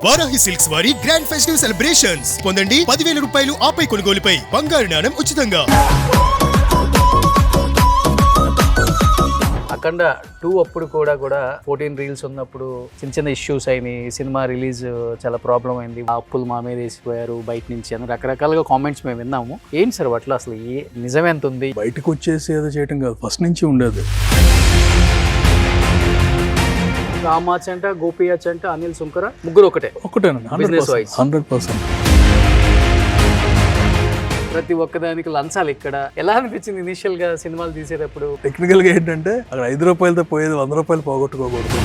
Varahi silks వారి grand festive celebrations పొందండి 10,000 రూపాయలు ఆపై కొనుగోలుపై బంగారు నాణెం ఉచితంగా. అఖండ 2 అప్పుడు కూడా 14 రీల్స్ ఉన్నప్పుడు చిన్న ఇష్యూస్ అయినాయి. సినిమా రిలీజ్ చాలా ప్రాబ్లం అయింది. ఆ అప్పులు మా మీద వేసిపోయారు బయట నుంచి అని రకరకాలుగా కామెంట్స్ మేము విన్నాము. ఏంటి సార్ వాటిలో అసలు నిజం ఎంత ఉంది? బయటకు వచ్చేసి ఏదో చేయటం కాదు, ఫస్ట్ నుంచి ఉండేది. రామాచంట, గోపియాచంట, అనిల్ సుంకర ముగ్గురు ఒకటేనండి. 100%. ప్రతి ఒక్కదానికి లంచాలు. ఇక్కడ ఎలా అనిపించింది ఇనిషియల్ గా సినిమాలు తీసేటప్పుడు? టెక్నికల్ గా ఏంటంటే అక్కడ 5 రూపాయలతో పోయేది 100 రూపాయలు పోగొట్టుకోకూడదు.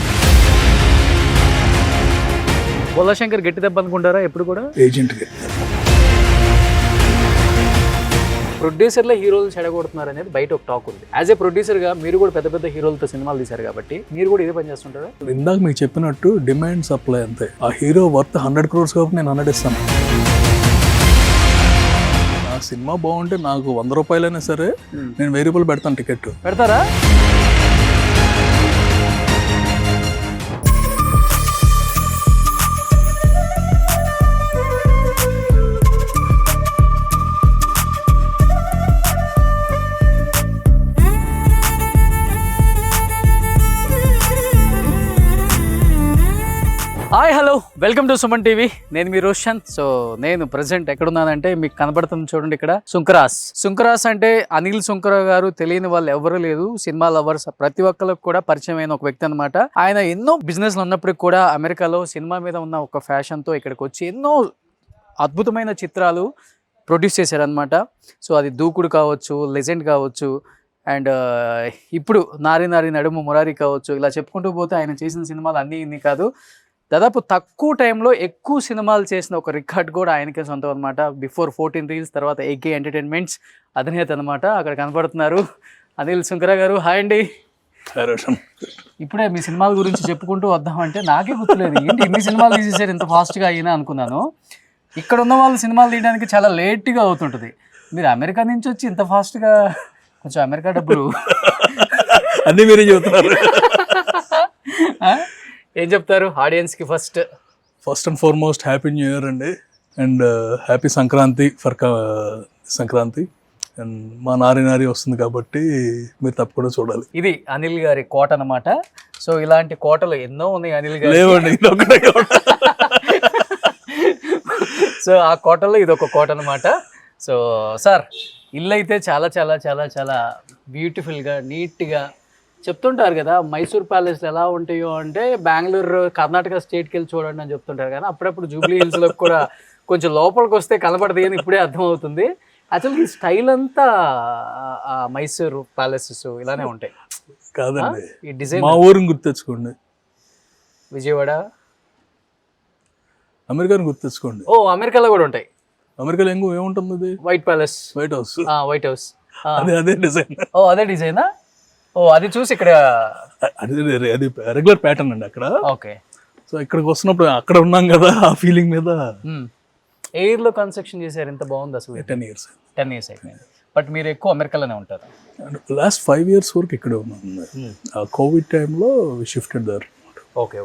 బొల్లాశంకర్ గట్టి దెబ్బ అనుకుంటారా ఎప్పుడు కూడా? ఏజెంట్ ప్రొడ్యూసర్ల హీరోలు చెడగొడుతున్నారు అనేది బయట ఒక టాక్ ఉంది. యాజ్ ఏ ప్రొడ్యూసర్ గా మీరు కూడా పెద్ద పెద్ద హీరోలతో సినిమాలు తీశారు కాబట్టి మీరు కూడా ఇదే పని చేస్తుంటారా? ఇందాక మీకు చెప్పినట్టు డిమాండ్ సప్లై అంతే. ఆ హీరో వర్త్ 100 crores కాబట్టి నేను 100 ఇస్తాను. నా సినిమా బాగుంటే నాకు 100 రూపాయలైనా సరే నేను 1000 రూపాయలు పెడతాను. టికెట్ పెడతారా? Hi hello, welcome to Suman TV. నేను మీ రోషన్. సో నేను ప్రెసెంట్ ఎక్కడున్నానంటే మీకు కనబడుతుంది చూడండి, ఇక్కడ సుంకరాస్ అంటే అనిల్ సుంకర గారు తెలియని వాళ్ళు ఎవరు లేదు. సినిమా లవర్స్ ప్రతి ఒక్కరికి కూడా పరిచయం అయిన ఒక వ్యక్తి అనమాట. ఆయన ఎన్నో బిజినెస్లు ఉన్నప్పటికీ కూడా అమెరికాలో సినిమా మీద ఉన్న ఒక ఫ్యాషన్తో ఇక్కడికి వచ్చి ఎన్నో అద్భుతమైన చిత్రాలు ప్రొడ్యూస్ చేశారనమాట. సో అది దూకుడు కావచ్చు, లెజెండ్ కావచ్చు, అండ్ ఇప్పుడు నారి నడుము మురారి కావచ్చు. ఇలా చెప్పుకుంటూ పోతే ఆయన చేసిన సినిమాలు అన్నీ ఇన్ని కాదు, దాదాపు తక్కువ టైంలో ఎక్కువ సినిమాలు చేసిన ఒక రికార్డ్ కూడా ఆయనకే సొంతం అనమాట. బిఫోర్ 14 రీల్స్, తర్వాత AK ఎంటర్టైన్మెంట్స్ అధినేత అనమాట. అక్కడ కనపడుతున్నారు అనిల్ సుంకర గారు. హాయ్ అండి. ఇప్పుడే మీ సినిమాల గురించి చెప్పుకుంటూ వద్దామంటే నాకే గుర్తులేదు ఏంటి ఇన్ని సినిమాలు తీసేసారు ఇంత ఫాస్ట్గా అయినా అనుకున్నాను. ఇక్కడ ఉన్న వాళ్ళు సినిమాలు తీయడానికి చాలా లేట్గా అవుతుంటుంది. మీరు అమెరికా నుంచి వచ్చి ఇంత ఫాస్ట్గా, కొంచెం అమెరికా డబ్బులు అన్నీ మీరే చెబుతున్నారు. ఏం చెప్తారు ఆడియన్స్కి? First and foremost happy new year అండి, and happy Sankranti for Sankranti. And మా నారి వస్తుంది కాబట్టి మీరు తప్పకుండా చూడాలి. ఇది అనిల్ గారి కోట అనమాట. సో ఇలాంటి కోటలు ఎన్నో ఉన్నాయి అనిల్ గారు. లేవండి, సో ఆ కోటలో ఇది ఒక కోట అనమాట. సో సార్, ఇల్లు అయితే చాలా చాలా చాలా చాలా బ్యూటిఫుల్గా నీట్గా చెప్తుంటారు కదా. మైసూర్ ప్యాలెస్ ఎలా ఉంటాయో అంటే బెంగళూరు, కర్ణాటక స్టేట్కి వెళ్ళి చూడండి అని చెప్తుంటారు. కానీ అప్పుడప్పుడు జూబ్లీ హిల్స్లో కూడా కొంచెం లోపలికి వస్తే కనపడదు అని ఇప్పుడే అర్థమవుతుంది. యాక్చువల్గా ఈ స్టైల్ అంతా మైసూర్ ప్యాలెసెస్ ఇలానే ఉంటాయి కాదండి. ఈ డిజైన్ మా ఊరిని గుర్తెచ్చుకోండి, విజయవాడ. అమెరికాని గుర్తెచ్చుకోండి. ఓ, అమెరికాలో కూడా ఉంటాయి. అమెరికాలో ఏముంటుంది? అది వైట్ ప్యాలెస్, వైట్ హౌస్. అదే డిజైన్. ఓ, అదే డిజైనా? ఓ, అది చూసి ఇక్కడ అది రెగ్యులర్ ప్యాటర్న్ అండి అక్కడ. ఓకే. సో ఇక్కడికి వస్తున్నప్పుడు అక్కడ ఉన్నాం కదా, ఆ ఫీలింగ్ మీద. ఎయిర్ లో కన్స్ట్రక్షన్ చేశారు, ఎంత బాగుంది అసలు. 10 years అయిపోయింది. బట్ మీరు ఎక్కువ అమెరికాలోనే ఉంటారు. లాస్ట్ 5 years వరకు ఇక్కడే ఉన్నాను. ఆ కోవిడ్ టైంలో షిఫ్టెడ్ దర్. ఓకే.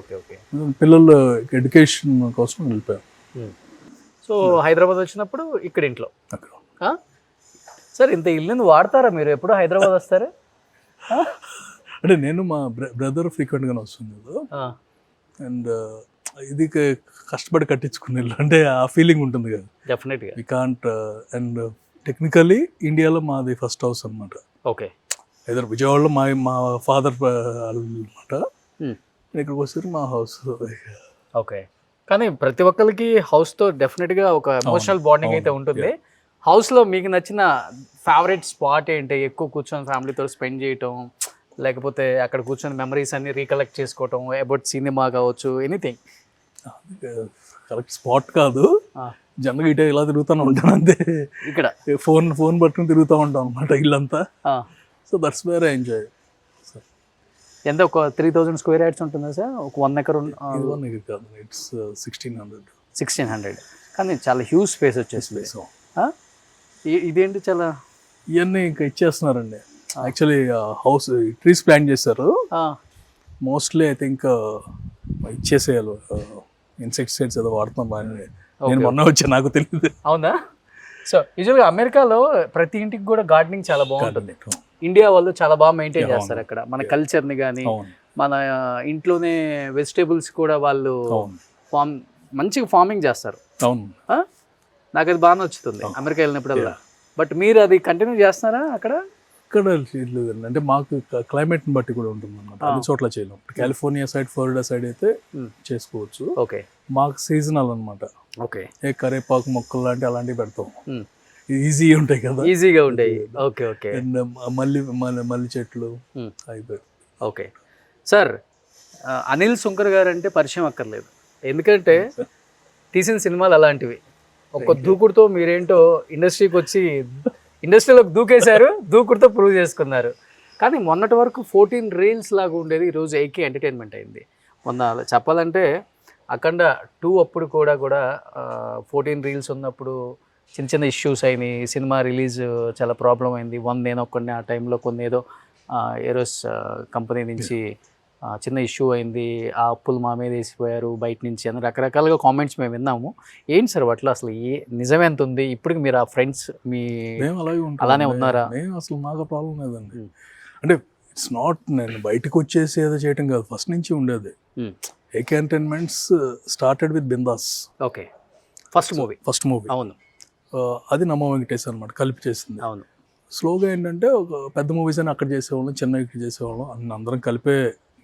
పిల్లలు ఎడ్యుకేషన్ కోసం వెళ్ళిపోయాం. సో హైదరాబాద్ వచ్చినప్పుడు ఇక్కడ ఇంట్లో సార్ ఇంత ఇల్లుని వాడతారా మీరు? ఎప్పుడు హైదరాబాద్ వస్తారా? అంటే నేను మా బ్రదర్ ఫ్రీక్వెంట్గానే వస్తుంది కదా, అండ్ ఇది కష్టపడి కట్టించుకునే ఇల్లు అంటే ఆ ఫీలింగ్ ఉంటుంది కదా. డెఫినెట్గా వి కాంట్. అండ్ టెక్నికలీ ఇండియాలో మాది ఫస్ట్ హౌస్ అనమాట. ఓకే. ఏదో విజయవాడలో మా ఫాదర్ అనమాట. ఇక్కడికి వచ్చారు మా హౌస్. ఓకే. కానీ ప్రతి ఒక్కరికి హౌస్తో డెఫినెట్గా ఒక ఎమోషనల్ బాండింగ్ అయితే ఉంటుంది. హౌస్లో మీకు నచ్చిన ఫేవరెట్ స్పాట్ ఏంటి? ఎక్కువ కూర్చొని ఫ్యామిలీతో స్పెండ్ చేయటం, లేకపోతే అక్కడ కూర్చొని మెమరీస్ అన్ని రీకలెక్ట్ చేసుకోవటం, అబౌట్ సినిమా కావచ్చు, ఎనీథింగ్. కరెక్ట్ స్పాట్ కాదు, జనరల్గా ఇటే ఇలా తిరుగుతూనే ఉంటాను అంతే. ఇక్కడ ఫోన్ పట్టుకుని తిరుగుతూ ఉంటాం అనమాట ఇల్లంతా. So that's where I enjoy. ఎంత ఒక 3000 square yards ఉంటుందా సార్? ఒక 1 acre? 1 acre కాదు, ఇట్స్ 1600. కానీ చాలా హ్యూజ్ స్పేస్ వచ్చేసింది. ఇదేంటి చాలా ఇవన్నీ ఇంకా ఇచ్చేస్తున్నారండి. యాక్చువల్లీ హౌస్ ట్రీస్ ప్లాంట్ చేశారు. మోస్ట్లీ ఐ థింక్ ఇచ్చేసేయాలి ఇన్సెక్టిసైడ్స్ ఏదో వాడుతున్నాం బాగా. నేను మొన్న వచ్చా, నాకు తెలియదు. అవునా? సో యూజువల్గా అమెరికాలో ప్రతి ఇంటికి కూడా గార్డెనింగ్ చాలా బాగుంటుంది. ఇండియా వాళ్ళు చాలా బాగా మెయింటైన్ చేస్తారు అక్కడ మన కల్చర్ని కానీ, మన ఇంట్లోనే వెజిటేబుల్స్ కూడా వాళ్ళు మంచిగా ఫార్మింగ్ చేస్తారు. అవును, నాకు అది బాగా నచ్చుతుంది అమెరికా వెళ్ళినప్పుడల్లా. బట్ మీరు అది కంటిన్యూ చేస్తున్నారా అక్కడ? ఇక్కడ లేదండి, అంటే మాకు క్లైమేట్ని బట్టి కూడా ఉంటుంది అన్నమాట. అన్ని చోట్ల చేయలేం. కాలిఫోర్నియా సైడ్, ఫ్లోరిడా సైడ్ అయితే చేసుకోవచ్చు. ఓకే, మాకు సీజనల్ అనమాట. ఓకే, ఏ కరేపాకు మొక్కలు లాంటి అలాంటివి పెడతాం. ఈజీ ఉంటాయి కదా, ఈజీగా ఉంటాయి. Okay, okay. అండ్ మల్లి చెట్లు అయిపోయి. ఓకే సార్, అనిల్ సుంకర్ గారు అంటే పరిచయం అక్కర్లేదు, ఎందుకంటే తీసిన సినిమాలు అలాంటివి. ఒక్క దూకుడుతో మీరేంటో ఇండస్ట్రీకి వచ్చి ఇండస్ట్రీలోకి దూకేశారు, దూకుడుతో ప్రూవ్ చేసుకున్నారు. కానీ మొన్నటి వరకు 14 రీల్స్ లాగా ఉండేది, ఈరోజు 8K ఎంటర్టైన్మెంట్ అయింది. మొన్న చెప్పాలంటే అఖండ 2 అప్పుడు కూడా 14 రీల్స్ ఉన్నప్పుడు చిన్న చిన్న ఇష్యూస్ అయినాయి. సినిమా రిలీజ్ చాలా ప్రాబ్లం అయింది. నేను ఒక్కడిని ఆ టైంలో కొన్ని ఏదో ఏరోస్ కంపెనీ నుంచి చిన్న ఇష్యూ అయింది. ఆ అప్పులు మా మీద వేసిపోయారు బయట నుంచి అని రకరకాలుగా కామెంట్స్ మేము విన్నాము. ఏంటి సార్ వాటిలో అసలు నిజం ఎంత ఉంది? ఇప్పటికి మీరు ఆ ఫ్రెండ్స్ మీ అలానే ఉన్నారా? అసలు మాకు ప్రాబ్లం లేదండి. అంటే ఇట్స్ నాట్ నేను బయటకు వచ్చేసి ఏదో చేయటం కాదు, ఫస్ట్ నుంచి ఉండేది. AK entertainments started with bindaas. Okay, first movie. అవును, అది నమ్మ వెంకటేష్ అనమాట, కలిపి చేసింది. అవును. స్లోగా ఏంటంటే ఒక పెద్ద మూవీస్ అని అక్కడ చేసేవాళ్ళం, చిన్న ఇక్కడ చేసేవాళ్ళం, అందరం కలిపే.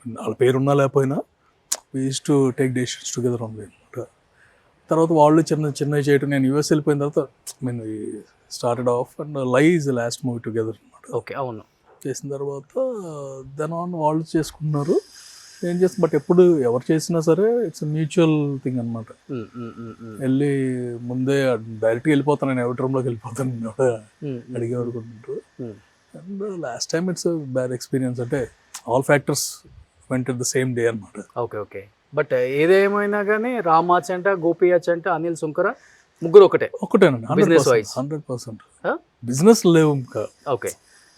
వాళ్ళ పేరున్నా లేకపోయినా we use to take decisions together ఉంది అనమాట. తర్వాత వాళ్ళు చిన్నవి చేయటం, నేను యూఎస్ వెళ్ళిపోయిన తర్వాత నేను స్టార్టెడ్ ఆఫ్ అండ్ లై ఈజ్ లాస్ట్ మూవీ టుగెదర్ అనమాట. ఓకే, అవును. చేసిన తర్వాత దెన్ ఆన్ వాళ్ళు చేసుకున్నారు, ఏం చేస్తాం. బట్ ఎప్పుడు ఎవరు చేసినా సరే ఇట్స్ మ్యూచువల్ థింగ్ అనమాట. వెళ్ళి ముందే డైరెక్ట్గా వెళ్ళిపోతాను, నేను ఎవరి రూమ్లోకి వెళ్ళిపోతాను అడిగే అనుకుంటుంటారు. And last time it's bad experience, అంటే all factors went the same day అనమాట. Okay, okay. బట్ ఏదేమైనా కానీ రామాచ్ అంట, గోపియాచ్ అంట, అనిల్ సుంకర ముగ్గురు ఒకటేనండి. 100% బిజినెస్ లేవు ఇంకా. Okay,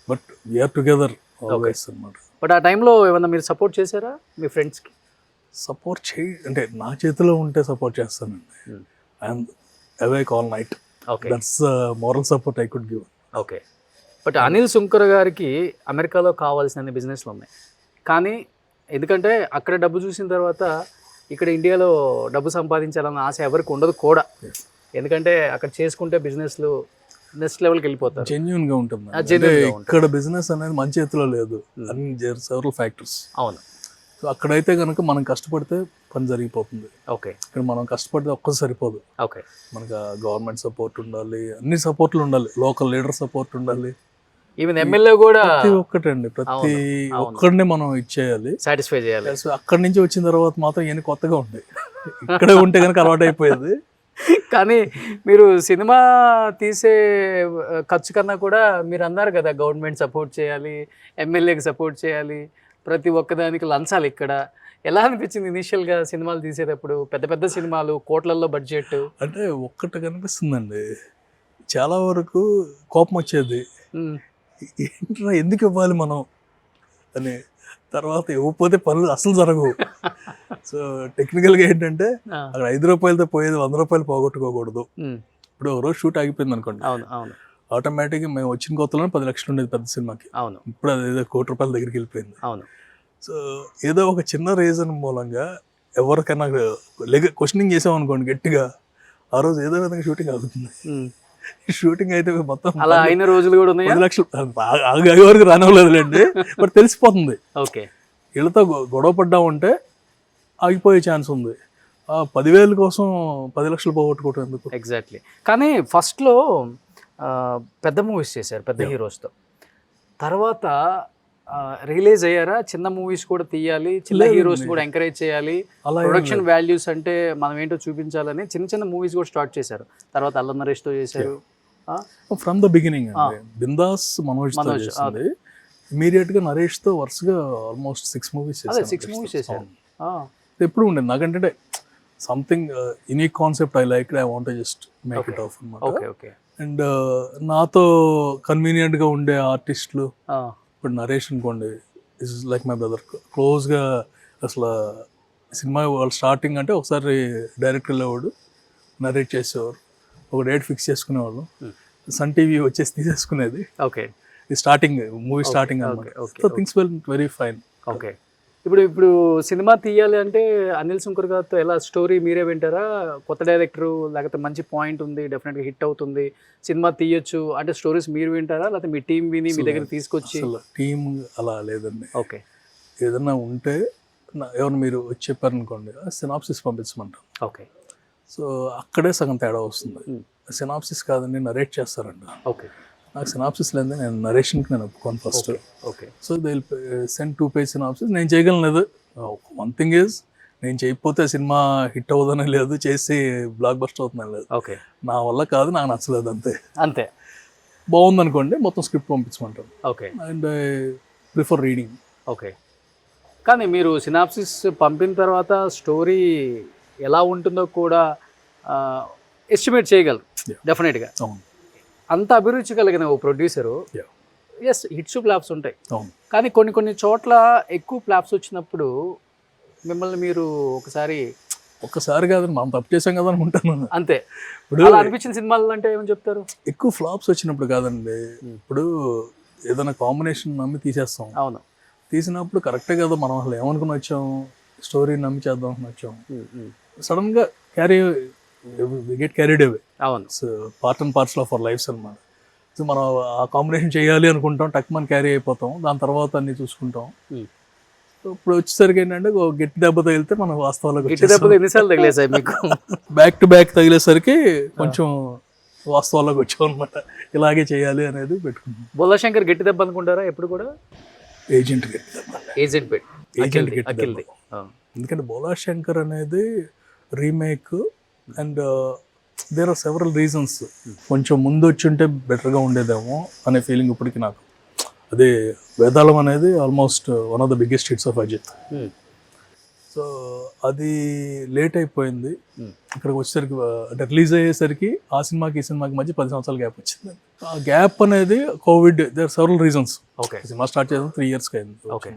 but we are together always అనమాట. బట్ ఆ టైంలో ఏమన్నా మీరు సపోర్ట్ చేశారా మీ ఫ్రెండ్స్కి? సపోర్ట్ అంటే నా చేతిలో ఉంటే సపోర్ట్ చేస్తానండి. I'm awake all night. Okay, that's moral support I could give. Okay. But Anil Sunkar గారికి అమెరికాలో కావాల్సిన బిజినెస్లు ఉన్నాయి, కానీ ఎందుకంటే అక్కడ డబ్బు చూసిన తర్వాత ఇక్కడ ఇండియాలో డబ్బు సంపాదించాలన్న ఆశ ఎవరికి ఉండదు కూడా. ఎందుకంటే అక్కడ చేసుకుంటే బిజినెస్లు నెక్స్ట్ లెవెల్కి వెళ్ళిపోతారు. జెన్యూన్గా ఉంటుంది. ఇక్కడ బిజినెస్ అనేది మన చేతిలో లేదు, అన్ని సెవరల్ ఫ్యాక్టర్స్. అవును. సో అక్కడైతే కనుక మనం కష్టపడితే పని జరిగిపోతుంది. ఓకే, ఇక్కడ మనం కష్టపడితే ఒక్కటి సరిపోదు. ఓకే, మనకు గవర్నమెంట్ సపోర్ట్ ఉండాలి, అన్ని సపోర్ట్లు ఉండాలి, లోకల్ లీడర్ సపోర్ట్ ఉండాలి, ఈవెన్ ఎమ్మెల్యే కూడా. ప్రతి ఒక్కటండి, ప్రతి ఒక్కడిని మనం ఇచ్చేయాలి, సాటిస్ఫై చేయాలి. అక్కడి నుంచి వచ్చిన తర్వాత మాత్రం ఏమి కొత్తగా ఉంటాయి, ఇక్కడే ఉంటే కనుక అలవాటు అయిపోయేది. కానీ మీరు సినిమా తీసే ఖర్చు కన్నా కూడా మీరు అన్నారు కదా గవర్నమెంట్ సపోర్ట్ చేయాలి, ఎమ్మెల్యేకి సపోర్ట్ చేయాలి, ప్రతి ఒక్కదానికి లంచాలు. ఇక్కడ ఎలా అనిపించింది ఇనీషియల్గా సినిమాలు తీసేటప్పుడు? పెద్ద పెద్ద సినిమాలు, కోట్లల్లో బడ్జెట్. అంటే ఒక్కటి కనిపిస్తుందండి, చాలా వరకు కోపం వచ్చేది, ఏంట్రా ఎందుకు ఇవ్వాలి మనం అని. తర్వాత ఇవ్వకపోతే పనులు అసలు జరగవు. సో టెక్నికల్గా ఏంటంటే అక్కడ 5 రూపాయలతో పోయేది 100 రూపాయలు పోగొట్టుకోకూడదు. ఇప్పుడు ఒక రోజు షూట్ ఆగిపోయింది అనుకోండి, ఆటోమేటిక్గా మేము వచ్చిన కొత్తలో 10 లక్షలు ఉండేది పెద్ద సినిమాకి. అవును, ఇప్పుడు అది ఏదో 1 కోటి రూపాయల దగ్గరికి వెళ్ళిపోయింది. అవును. సో ఏదో ఒక చిన్న రీజన్ మూలంగా ఎవరికైనా క్వశ్చనింగ్ చేసామనుకోండి గట్టిగా, ఆ రోజు ఏదో విధంగా షూటింగ్ అవుతుంది. షూటింగ్ అయితే మొత్తం అలా అయిన రోజులు కూడా ఉన్నాయి. 10 లక్షలు ఆగే వరకు రానివ్వలేదులేండి, బట్ తెలిసిపోతుంది. ఓకే, వీళ్ళతో గొడవ పడ్డామంటే ఆగిపోయే ఛాన్స్ ఉంది. 10,000 కోసం 10 లక్షలు పోగొట్టుకోవటం ఎందుకు? ఎగ్జాక్ట్లీ. కానీ ఫస్ట్లో పెద్ద మూవీస్ చేశారు పెద్ద హీరోస్తో, తర్వాత రియలైజ్ అయ్యారా చిన్న మూవీస్ కూడా తీయాలి, చిన్న హీరోస్ కూడా ఎంకరేజ్ చేయాలి, ప్రొడక్షన్ వాల్యూస్ అంటే మనం ఏంటో చూపించాలని చిన్న చిన్న మూవీస్ కూడా స్టార్ట్ చేశారు. తర్వాత అల్లం నరేష్తో చేశారు. ఫ్రమ్ ద బిగినింగ్ బిందాస్ మనోజ్తో చేసింది. ఇమీడియట్ గా నరేష్ తో వరుసగా ఆల్మోస్ట్ 6 మూవీస్ చేశారు. ఎప్పుడు ఉండేది నాకంటే something unique concept I like, I want just make it of అన్నమాట. అండ్ నాతో కన్వీనియంట్ గా ఉండే ఆర్టిస్టులు, ఇప్పుడు నరేష్ అనుకోండి ఇస్ లైక్ మై బ్రదర్, క్లోజ్గా అసలు సినిమా వాళ్ళు స్టార్టింగ్ అంటే ఒకసారి డైరెక్టర్ వెళ్ళేవాడు, నరేట్ చేసేవారు, ఒక డేట్ ఫిక్స్ చేసుకునేవాళ్ళు, సన్ టీవీ వచ్చేసి తీసేసుకునేది. ఓకే. ఈ స్టార్టింగ్ మూవీ స్టార్టింగ్ అనమాట. So things well very fine. Okay. ఇప్పుడు సినిమా తీయాలి అంటే అనిల్ శంకర్ గారితో ఎలా స్టోరీ మీరే వింటారా? కొత్త డైరెక్టరు లేకపోతే మంచి పాయింట్ ఉంది, డెఫినెట్గా హిట్ అవుతుంది, సినిమా తీయొచ్చు అంటే స్టోరీస్ మీరు వింటారా, లేకపోతే మీ టీం విని మీ దగ్గర తీసుకొచ్చి? టీం అలా లేదండి. ఓకే. ఏదన్నా ఉంటే ఎవరు మీరు వచ్చి చెప్పారనుకోండి, సినాప్సిస్ పంపించమంటాం. ఓకే. సో అక్కడే సగం తేడా వస్తుంది. సినాప్సిస్ కాదండి, నరేట్ చేస్తారంట. ఓకే. నాకు సినాప్సిస్ లేదు, నేను నరేషన్కి నేను ఒప్పుకోను first. Okay. So they send 2 page synopsis. నేను చేయగలను లేదు. వన్ థింగ్ ఈజ్, నేను చేయకపోతే సినిమా హిట్ అవుతుందని లేదు, చేసి బ్లాక్ బస్టర్ అవుతుందని లేదు. ఓకే. నా వల్ల కాదు, నాకు నచ్చలేదు అంతే. అంతే. బాగుంది అనుకోండి, మొత్తం స్క్రిప్ట్ పంపించమంటాను. Okay. And I prefer reading. Okay. కానీ మీరు సినాప్సిస్ పంపిన తర్వాత స్టోరీ ఎలా ఉంటుందో కూడా ఎస్టిమేట్ చేయగలరు డెఫినెట్గా. అవును. అంత అభిరుచి కలిగిన ఓ ప్రొడ్యూసరు, ఎస్ హిట్స్ ఫ్లాప్స్ ఉంటాయి, కానీ కొన్ని చోట్ల ఎక్కువ ఫ్లాప్స్ వచ్చినప్పుడు మిమ్మల్ని మీరు ఒక్కసారి కాదని మనం తప్పు చేసాం కదా అనుకుంటాను అంతే. ఇప్పుడు అలా అనిపించిన సినిమాలు అంటే ఏమని చెప్తారు? ఎక్కువ ఫ్లాప్స్ వచ్చినప్పుడు కాదండి, ఇప్పుడు ఏదైనా కాంబినేషన్ నమ్మి తీసేస్తాం. అవును. తీసినప్పుడు కరెక్టే కదా, మనం అసలు ఏమనుకుని వచ్చాం, స్టోరీ నమ్మి చేద్దాం అని వచ్చాం, సడన్గా గెట్ క్యారీడ్ అవే. అవును. So part and parts of our lives అనమాట. సో మనం ఆ కాంబినేషన్ చేయాలి అనుకుంటాం, టక్ మనం క్యారీ అయిపోతాం, దాని తర్వాత అన్ని చూసుకుంటాం. సో ఇప్పుడు వచ్చేసరికి ఏంటంటే గట్టి దెబ్బ తగిలితే మనం వాస్తవాలకు ఎన్నిసార్లు తగిలేసాయి మీకు? బ్యాక్ టు బ్యాక్ తగిలేసరికి కొంచెం వాస్తవాలకు వచ్చాం అనమాట. ఇలాగే చేయాలి అనేది పెట్టుకున్నాం. బొల్లశంకర్ గట్టి దెబ్బ అనుకుంటారా ఎప్పుడు కూడా? ఏజెంట్ గట్టి దెబ్బ. ఏజెంట్ గట్టి దెబ్బ. ఎందుకంటే బోలాశంకర్ అనేది remake and there are several reasons. కొంచెం ముందు వచ్చి ఉంటే బెటర్గా ఉండేదేమో అనే ఫీలింగ్ ఇప్పటికి నాకు. అదే వేదాళం అనేది almost one of the biggest hits of Ajith. So అది లేట్ అయిపోయింది. ఇక్కడికి వచ్చేసరికి అంటే రిలీజ్ అయ్యేసరికి ఆ సినిమాకి ఈ సినిమాకి మధ్య 10 సంవత్సరాల గ్యాప్ వచ్చింది. ఆ గ్యాప్ అనేది Covid, there are several reasons. Okay. Cinema start చేసిన 3 years అయింది. Okay.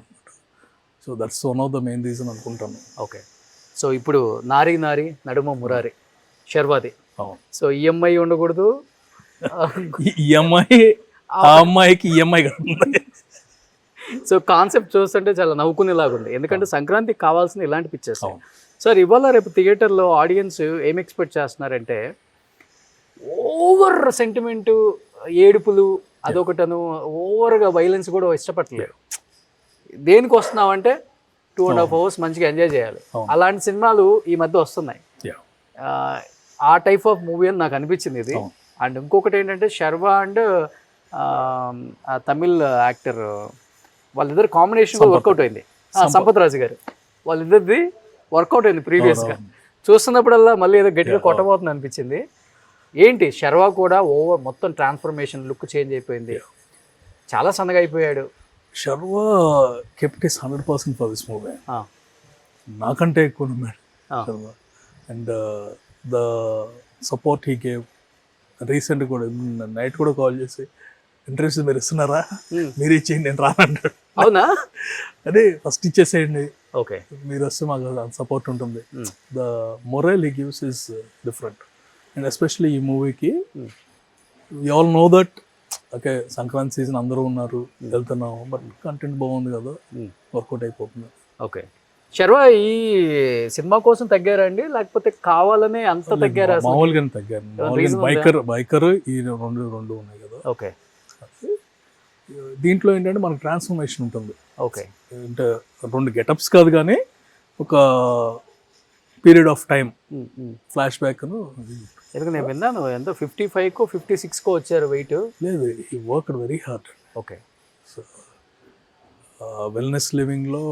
So that's one of the main reason అనుకుంటాను. ఓకే. సో ఇప్పుడు నారీ నడుమ మురారి శర్వాది. సో ఈఎంఐ ఉండకూడదు, ఈఎంఐ ఆ అమ్మాయికి ఈఎంఐ కడుతుంది. సో కాన్సెప్ట్ చూస్తుంటే చాలా నవ్వుకునేలాగా ఉంది, ఎందుకంటే సంక్రాంతికి కావాల్సిన ఇలాంటి పిక్చర్స్. సార్ ఇవాళ రేపు థియేటర్లో ఆడియన్స్ ఏం ఎక్స్పెక్ట్ చేస్తున్నారంటే ఓవర్ సెంటిమెంట్, ఏడుపులు అదొకటను, ఓవర్గా వైలెన్స్ కూడా ఇష్టపడలేదు. దేనికి వస్తున్నామంటే 2.5 hours మంచిగా ఎంజాయ్ చేయాలి. అలాంటి సినిమాలు ఈ మధ్య వస్తున్నాయి. ఆ టైప్ ఆఫ్ మూవీ అని నాకు అనిపించింది ఇది. అండ్ ఇంకొకటి ఏంటంటే శర్వా అండ్ తమిళ్ యాక్టర్ వాళ్ళిద్దరు కాంబినేషన్ వర్కౌట్ అయింది. సంపత్ రాజు గారు వాళ్ళిద్దరిది వర్కౌట్ అయింది ప్రీవియస్గా. చూస్తున్నప్పుడల్లా మళ్ళీ ఏదో గట్టిగా కొట్టబోతుంది అనిపించింది. ఏంటి శర్వా కూడా ఓవర్ మొత్తం ట్రాన్స్ఫర్మేషన్, లుక్ చేంజ్ అయిపోయింది, చాలా సన్నగా అయిపోయాడు. Sharwa kept is 100% for this movie. నాకంటే ఎక్కువ ఉన్నాడు Sharwa. And the support he gave. Recent కూడా నైట్ కూడా కాల్ చేసి ఇంటర్వ్యూస్ మీరు ఇస్తున్నారా, మీరు ఇచ్చేయండి, నేను రానంటాడు. అవునా? అదే ఫస్ట్ ఇచ్చేసేయండి, ఓకే, మీరు వస్తే మాకు సపోర్ట్ ఉంటుంది. The moral he gives is different. And especially ఈ మూవీకి you all know that okay Sankranti season అందరూ ఉన్నారు, వెళ్తున్నాము, బట్ కంటెంట్ బాగుంది కదా, వర్కౌట్ అయిపోతుంది. ఓకే. శర్వా ఈ సినిమా కోసం తగ్గారా అండి, లేకపోతే కావాలనే అంత తగ్గారా? మామూలుగానే తగ్గారు. బైకర్ ఈ రెండు ఉన్నాయి కదా. ఓకే. దీంట్లో ఏంటంటే మనకు ట్రాన్స్ఫర్మేషన్ ఉంటుంది. ఓకే. అంటే 2 గెటప్స్ కాదు కానీ ఒక period of time flash back. ఎందుకంటే నేను విన్నాను ఎంతో 55కో 56కో వచ్చారు వెయిట్. లేదు, ఈ work very hard. Okay. So wellness లివింగ్లో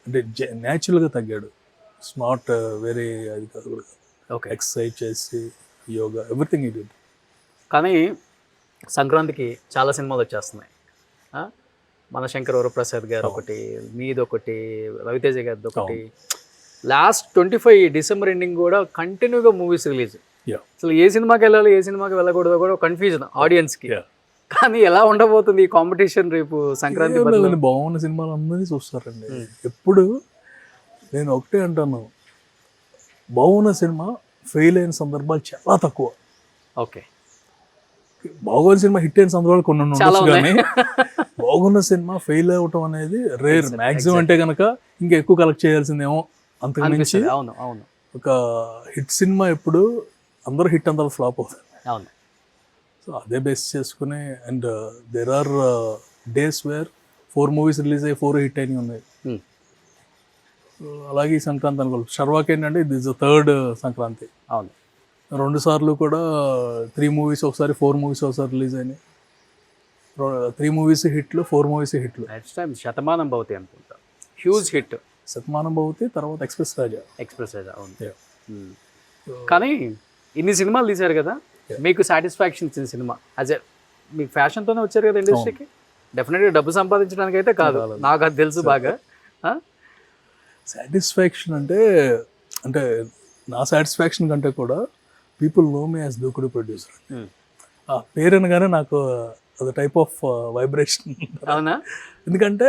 అంటే న్యాచురల్గా తగ్గాడు. ఇట్స్ నాట్ వెరీ అది కాదు కూడా. ఓకే. ఎక్సర్సైజ్ చేసి యోగా ఎవ్రీథింగ్ ఈ డిడ్. కానీ సంక్రాంతికి చాలా సినిమాలు వచ్చేస్తున్నాయి. మన శంకర్ వరప్రసాద్ గారు ఒకటి, మీదొకటి, రవితేజ గారిది ఒకటి, లాస్ట్ 25 డిసెంబర్ ఎండింగ్ కూడా కంటిన్యూగా మూవీస్ రిలీజ్. అసలు ఏ సినిమాకి వెళ్ళాలి, ఏ సినిమాకి వెళ్ళకూడదో కూడా కన్ఫ్యూజన్ ఆడియన్స్కి. కానీ ఎలా ఉండబోతుంది ఈ కాంపిటీషన్ రేపు సంక్రాంతి బదులు? లేదండి, బాగున్న సినిమాలు అందరినీ చూస్తారండి. ఎప్పుడు నేను ఒకటే అంటాను, బాగున్న సినిమా ఫెయిల్ అయిన సందర్భాలు చాలా తక్కువ. ఓకే, బాగున్న సినిమా హిట్ అయిన సందర్భాలు కొన్ని చాలా ఉండొచ్చు, ఉన్నాయి. కానీ బాగున్న సినిమా ఫెయిల్ అవ్వటం అనేది రేర్. మ్యాక్సిమం అంటే కనుక ఇంకా ఎక్కువ కలెక్ట్ చేయాల్సిందేమో, అంతకు మించి అనిపిస్తుంది. అవును అవును ఒక హిట్ సినిమా ఎప్పుడు అందరూ హిట్ అంతా ఫ్లాప్ అవుతుంది. అవును. సో అదే బేస్ చేసుకుని, and there are days where 4 movies release అయ్యి 4 హిట్ అయినవి ఉన్నాయి. Hmm. So, అలాగే ఈ సంక్రాంతి అనుకో, షర్వాక్ ఏంటంటే ఇది థర్డ్ సంక్రాంతి. అవును 2 సార్లు కూడా 3 మూవీస్ ఒకసారి, 4 మూవీస్ ఒకసారి రిలీజ్ అయినాయి. 3 మూవీస్ హిట్లు, 4 మూవీస్ హిట్లు. నెక్స్ట్ టైం శతమానం భవతి అనుకుంటా, హ్యూజ్ హిట్. శతమానం భవతి, తర్వాత ఎక్స్ప్రెస్ రాజా. ఎక్స్ప్రెస్ రాజా, అవును. Yeah. కానీ ఇన్ని సినిమాలు తీశారు కదా, మీకు సాటిస్ఫాక్షన్ ఇచ్చిన సినిమా యాజ్ ఎ, మీకు ఫ్యాషన్తోనే వచ్చారు కదా ఇండస్ట్రీకి, డెఫినెట్గా డబ్బు సంపాదించడానికి అయితే కాదు, నాకు అది తెలుసు బాగా. సాటిస్ఫాక్షన్ అంటే నా సాటిస్ఫాక్షన్ కంటే కూడా పీపుల్ నో మీ యాజ్ దూకుడు ప్రొడ్యూసర్. ఆ పేరు అనగానే నాకు అది టైప్ ఆఫ్ వైబ్రేషన్. అవునా? ఎందుకంటే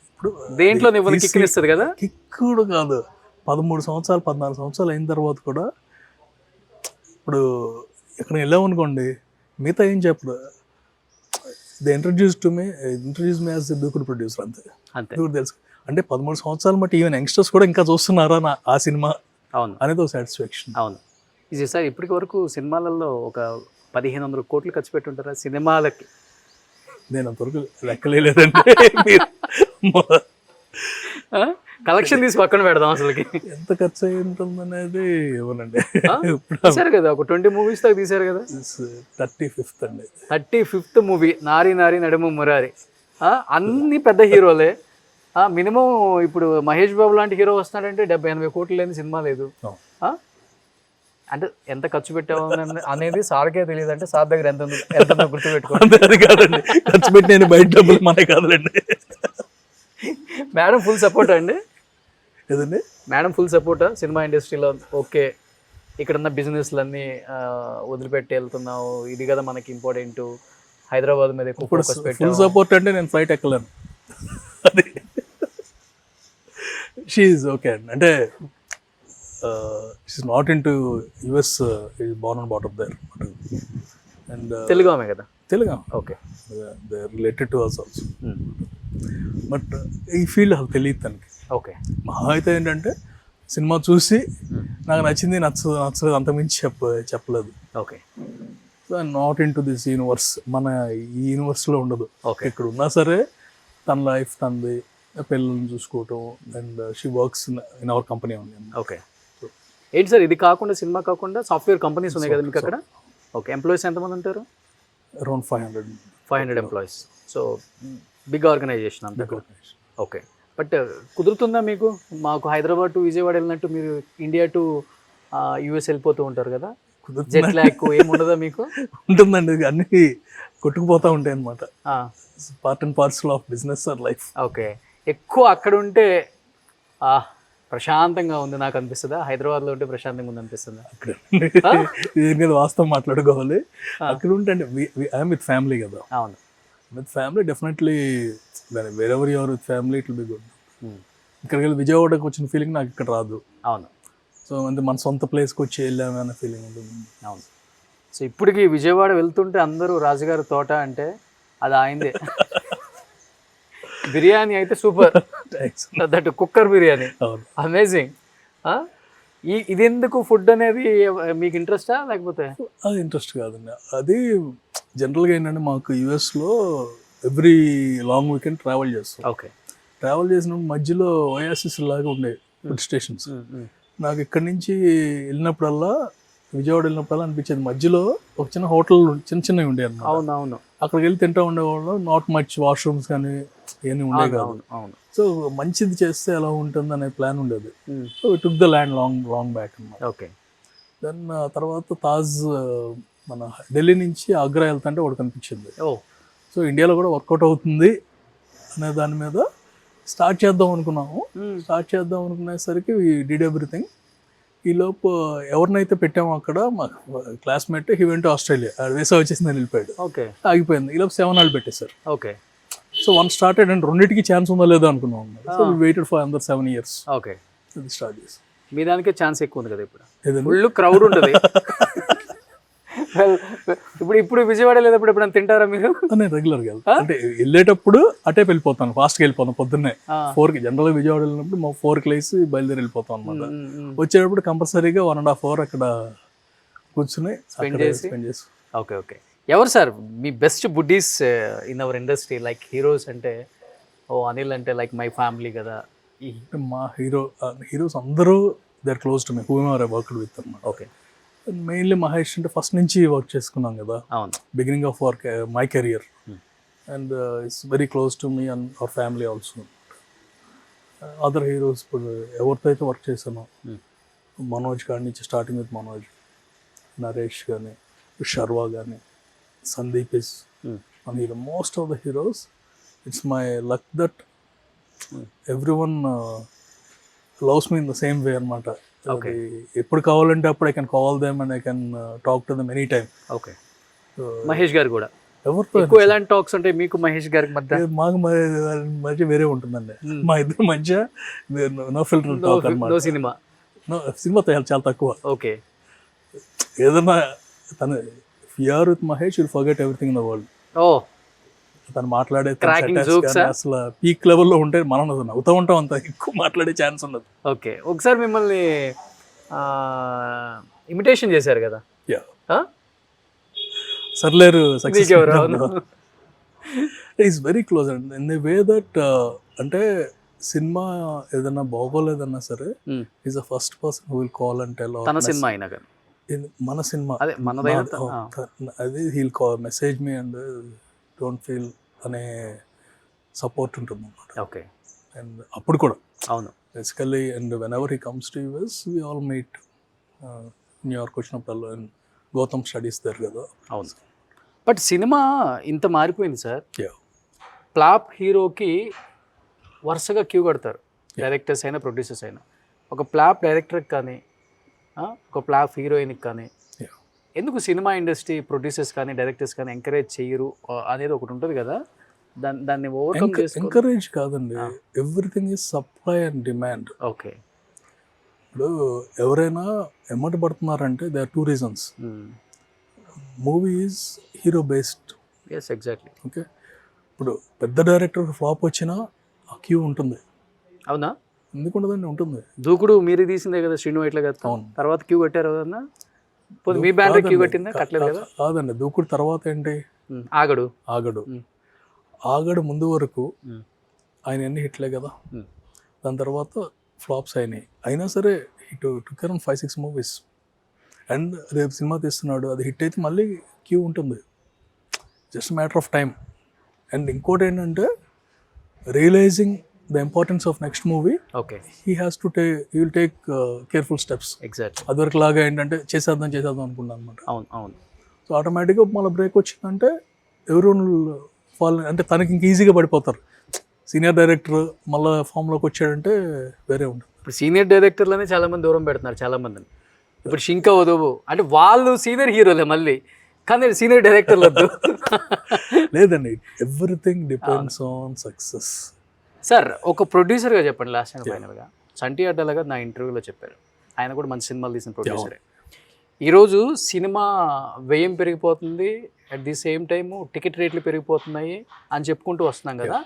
ఇప్పుడు దేంట్లో నువ్వు కిక్ ఇస్తుంది కదా, కిక్కుడు కాదు, 13 సంవత్సరాలు 14 సంవత్సరాలు అయిన తర్వాత కూడా ఇప్పుడు ఎక్కడ వెళ్ళామనుకోండి, మిగతా ఏం చెప్పరు, దే ఇంట్రడ్యూస్ మీ యాజ్ దూకుడు ప్రొడ్యూసర్, అంతే. దూకుడు తెలుసు అంటే 13 సంవత్సరాలు బట్టి ఈవెన్ యంగ్స్టర్స్ కూడా ఇంకా చూస్తున్నారా ఆ సినిమా, అవును అనేది ఒక సాటిస్ఫాక్షన్. అవును. ఇది సార్ ఇప్పటి వరకు సినిమాలలో ఒక 1500 కోట్లు ఖర్చు పెట్టుంటారా సినిమాలకి? నేను అంతవరకు లెక్కలేదండి. కలెక్షన్ తీసి పక్కన పెడదాం, అసలుకి ఎంత ఖర్చు అయి ఉంటుంది అనేది ఇవ్వనండి. తీశారు కదా, ఒక 20 మూవీస్ దాకా తీశారు కదా. 35th అండి, 35th మూవీ, నారి నారి నడుము మురారి. అన్ని పెద్ద హీరోలే. మినిమం ఇప్పుడు మహేష్ బాబు లాంటి హీరో వస్తున్నాడంటే 70-80 కోట్లు లేని సినిమా లేదు. అంటే ఎంత ఖర్చు పెట్టావు అనేది సార్కే తెలియదు, అంటే సార్ దగ్గర ఎంత గుర్తు పెట్టుకోండి. అది కాదండి, ఖర్చు పెట్టి బయట డబ్బులు మనే కాదులేండి. మేడం ఫుల్ సపోర్ట్ అండి. ఏదండి మేడం ఫుల్ సపోర్టా సినిమా ఇండస్ట్రీలో? ఓకే, ఇక్కడున్న బిజినెస్లన్నీ వదిలిపెట్టి వెళ్తున్నావు, ఇది కదా మనకి ఇంపార్టెంట్, హైదరాబాద్ మీద ఎక్కువ ఫోకస్ పెట్టావు. ఫుల్ సపోర్ట్ అంటే నేను ఫ్లైట్ ఎక్కలేను, అది షీఈ్ ఓకే అండి. అంటే she's not in to US, is born and brought up there. And Telugu ఆమె కదా? Telugu. Okay, they are related to us also. But ఈ ఫీల్డ్ అసలు తెలియదు తనకి. ఓకే, మహా అయితే ఏంటంటే సినిమా చూసి నాకు నచ్చింది, నచ్చలేదు, అంతకుమించి చెప్పలేదు. Okay, so not in to this universe, మన ఈ యూనివర్స్లో ఉండదు. ఓకే, ఇక్కడ ఉన్నా సరే తన లైఫ్ తనది, పిల్లల్ని చూసుకోవటం, and she works in our company ఉంది. ఓకే. ఏంటి సార్ ఇది కాకుండా, సినిమా కాకుండా సాఫ్ట్వేర్ కంపెనీస్ ఉన్నాయి కదా మీకు అక్కడ? ఓకే, ఎంప్లాయీస్ ఎంతమంది ఉంటారు? Around 500 employees. So big organization అంతా. ఓకే, బట్ కుదురుతుందా మీకు? మాకు హైదరాబాద్ టు విజయవాడ వెళ్ళినట్టు మీరు ఇండియా టు యూఎస్ వెళ్ళిపోతూ ఉంటారు కదా, జెట్ ల్యాగ్ ఏమి ఉండదా మీకు? ఉంటుందండి, అన్ని కొట్టుకుపోతూ ఉంటాయి అన్నమాట. Part and parcel of business are life. Okay, ఎక్కువ అక్కడ ఉంటే ప్రశాంతంగా ఉంది నాకు అనిపిస్తుందా, హైదరాబాద్లో ఉంటే ప్రశాంతంగా ఉంది అనిపిస్తుందా? దీని మీద వాస్తవం మాట్లాడుకోవాలి. అక్కడ ఉంటే ఐఎమ్ విత్ ఫ్యామిలీ కదా. అవును, with family definitely, wear ever your with family it will be good. ఇక్కడికి వెళ్ళి విజయవాడకి వచ్చిన ఫీలింగ్ నాకు ఇక్కడ రాదు. అవును. సో అంటే మన సొంత ప్లేస్కి వచ్చి వెళ్ళాము అనే ఫీలింగ్ ఉంటుంది. అవును. సో ఇప్పటికి విజయవాడ వెళ్తుంటే అందరూ రాజుగారి తోట అంటే అది ఆయనదే. బిర్యానీ అయితే super, that cooker biryani amazing. ఇది ఎందుకు ఫుడ్ అనేది మీకు ఇంట్రెస్టా లేకపోతే? అది ఇంట్రెస్ట్ కాదండి, అది జనరల్గా ఏంటంటే మాకు యూఎస్లో ఎవ్రీ లాంగ్ వీకెండ్ ట్రావెల్ చేస్తాం. ఓకే, ట్రావెల్ చేసినప్పుడు మధ్యలో ఓయాసిస్ లాగా ఉండేవి ఫుడ్ స్టేషన్స్. నాకు ఇక్కడి నుంచి వెళ్ళినప్పుడల్లా, విజయవాడ వెళ్ళినప్పుడల్లా అనిపించేది, మధ్యలో ఒక చిన్న హోటల్ చిన్నవి ఉండేవి అన్నమాట. అవునవును, అక్కడికి వెళ్ళి తింటూ ఉండేవాళ్ళు. నాట్ మచ్ వాష్రూమ్స్ కానీ ఏమి ఉండేవి కాదు. సో మంచిది చేస్తే ఎలా ఉంటుంది అనే ప్లాన్ ఉండేది. So it took the land long back అన్నమాట. ఓకే, దెన్ తర్వాత తాజ్, మన ఢిల్లీ నుంచి ఆగ్రా వెళ్తుంటే ఒకటి కనిపించింది. సో ఇండియాలో కూడా వర్కౌట్ అవుతుంది అనే దాని మీద స్టార్ట్ చేద్దాం అనుకున్నాము. స్టార్ట్ చేద్దాం అనుకునేసరికి వి డిడ్ ఎవ్రీథింగ్. ఈలోపు ఎవరినైతే పెట్టామో అక్కడ మా classmate he went Australia, visa వచ్చేసిందని వెళ్ళిపోయాడు, ఓకే ఆగిపోయింది. ఈలోపు 7 ఏళ్ళు పెట్టేశారు. Okay so one started and రెండింటికి ఛాన్స్ ఉందో లేదో అనుకున్నాం. సో వెయిటెడ్ ఫర్ అందర్ 7 years. ఓకే అది స్టార్ట్ చేసి. మీ దానికే ఛాన్స్ ఎక్కువ ఉంది కదా ఇప్పుడు, ఏదండి? ఫుల్ క్రౌడ్ ఉంటుంది. ఇప్పుడు విజయవాడ లేదప్పుడు ఎప్పుడైనా తింటారా మీరు? నేను రెగ్యులర్గా వెళ్తాను, అంటే వెళ్ళేటప్పుడు అటే వెళ్ళిపోతాను, ఫాస్ట్గా వెళ్ళిపోతాను. పొద్దున్నే 4కి జనరల్గా విజయవాడ వెళ్ళినప్పుడు మా 4కి లేసి బయలుదేరి వెళ్ళిపోతాం అనమాట. వచ్చేటప్పుడు కంపల్సరీగా 1.5 hours అక్కడ కూర్చుని స్పెండ్ చేసి. Okay okay. ఎవరు సార్ మీ best buddies in our industry? Like heroes అంటే అనిల్ అంటే లైక్ మై ఫ్యామిలీ కదా. మా హీరోస్ అందరూ they are close to me, whoever I worked with అన్నమాట. ఓకే. మెయిన్లీ మహేష్ అంటే ఫస్ట్ నుంచి వర్క్ చేసుకున్నాం కదా, అవును, beginning of work my career, and it's very close to me and our family also. Other heroes ఇప్పుడు ఎవరితో అయితే work చేశానో, మనోజ్ కాడి నుంచి స్టార్టింగ్ విత్ మనోజ్, నరేష్ కానీ, శర్వా కానీ, Sandeep is one hero. Most of the heroes it's my luck that every one loves me in the same way అనమాట. Okay. ఎప్పుడు కావాలంటే అప్పుడు I can call them and I can talk to them any time. Okay. Mahesh గారు కూడా ఎవరితో ఎక్కువ ఎలాంటి talks ఉంటాయి మీకు మహేష్ గారికి మధ్య? మాకు మధ్య వేరే ఉంటుందండి, మా ఇద్దరు మధ్య నో ఫిల్టర్ టాక్ అనమాట. నో సినిమా, సినిమా చాలా తక్కువ. ఓకే. ఏదన్నా తను fear with Mahesh will forget everything in the world. ఓ, తను మాట్లాడే జోక్స్ అసలు పీక్ లెవెల్లో ఉంటే మనం నవ్వుతూ ఉంటాం, అంత ఎక్కువ మాట్లాడే ఛాన్స్ ఉండదు. ఓకే. ఒకసారి మిమ్మల్ని ఇమిటేషన్ చేశారు కదా, సర్లేరు సక్సెస్ ఎవరు? Is very close and in the way that అంటే సినిమా ఏదన్నా బాగోలేదన్నా సరే is the first person who will call and tell. తన సినిమా అయినా కానీ మన సినిమా అదే మనదైనా అది he'll call message me and don't feel అనే సపోర్ట్ ఉంటుంది అన్నమాట. ఓకే. అండ్ అప్పుడు కూడా అవును basically, and whenever he comes to US we all meet. New York వచ్చినప్పుడు అండ్ గౌతమ్ స్టడీస్ దగ్గర కదా. అవును. బట్ సినిమా ఇంత మారిపోయింది సార్. Yeah. ఫ్లాప్ హీరోకి వరుసగా క్యూ కడతారు, డైరెక్టర్స్ అయినా ప్రొడ్యూసర్స్ అయినా. ఒక ఫ్లాప్ డైరెక్టర్కి కానీ ఒక ఫ్లాప్ హీరోయిన్కి కానీ ఎందుకు సినిమా ఇండస్ట్రీ ప్రొడ్యూసర్స్ కానీ డైరెక్టర్స్ కానీ ఎంకరేజ్ చేయరు అనేది ఒకటి ఉంటుంది కదా, దాన్ని ఓవర్కమ్ చేసుకో. ఎంకరేజ్ కాదండి, everything is supply and demand. Okay. ఇప్పుడు ఎవరైనా ఎమ్మట పడుతున్నారంటే they are 2 reasons. Movie is hero based. Yes, exactly. Okay. ఇప్పుడు పెద్ద డైరెక్టర్ ఫ్లాప్ వచ్చినా ఆ క్యూ ఉంటుంది. అవునా? ఎందుకు ఉండదండి, ఉంటుంది. దూకుడు మీరు తీసిందే కదా శ్రీను వైట్ల గారు, తర్వాత క్యూ కట్టారు కదన్నా. మీ బ్యానర్ క్యూ కట్టిందా? కట్టలేదు కదా. కాదండి, దూకుడు తర్వాత ఏంటి, ఆగడు. ఆగడు ముందు వరకు ఆయన ఎన్ని హిట్లే కదా, దాని తర్వాత ఫ్లాప్స్ అయినాయి. అయినా సరే hit took around 5-6 movies. And రేపు సినిమా తీస్తున్నాడు, అది హిట్ అయితే మళ్ళీ క్యూ ఉంటుంది, just matter of time. And ఇంకోటి ఏంటంటే realising the importance of next movie, okay, he will take careful steps. Exactly. అదివరకు లాగా ఏంటంటే చేసేద్దాం అనుకున్నాను అనమాట. అవును అవును. సో ఆటోమేటిక్గా మళ్ళీ బ్రేక్ వచ్చిందంటే ఎవరు ఫాలో, అంటే తనకి ఇంక ఈజీగా పడిపోతారు. సీనియర్ డైరెక్టర్ మళ్ళీ ఫామ్లోకి వచ్చాడంటే వేరే ఉంటుంది. ఇప్పుడు సీనియర్ డైరెక్టర్లనే చాలా మంది దూరం పెడుతున్నారు చాలా మందిని. ఇప్పుడు షింకా వదవు అంటే వాళ్ళు సీనియర్ హీరోలే మళ్ళీ, కానీ సీనియర్ డైరెక్టర్లు వద్దు. లేదండి, everything depends on success. Sir ఒక ప్రొడ్యూసర్గా చెప్పండి లాస్ట్ అండ్ ఫైనల్గా. చంటి అడ్డాల గారు నా ఇంటర్వ్యూలో చెప్పారు, ఆయన కూడా మంచి సినిమాలు తీసిన ప్రొడ్యూసరే. ఈరోజు సినిమా వ్యయం పెరిగిపోతుంది, at the same time ticket రేట్లు పెరిగిపోతున్నాయి అని చెప్పుకుంటూ వస్తున్నాం కదా.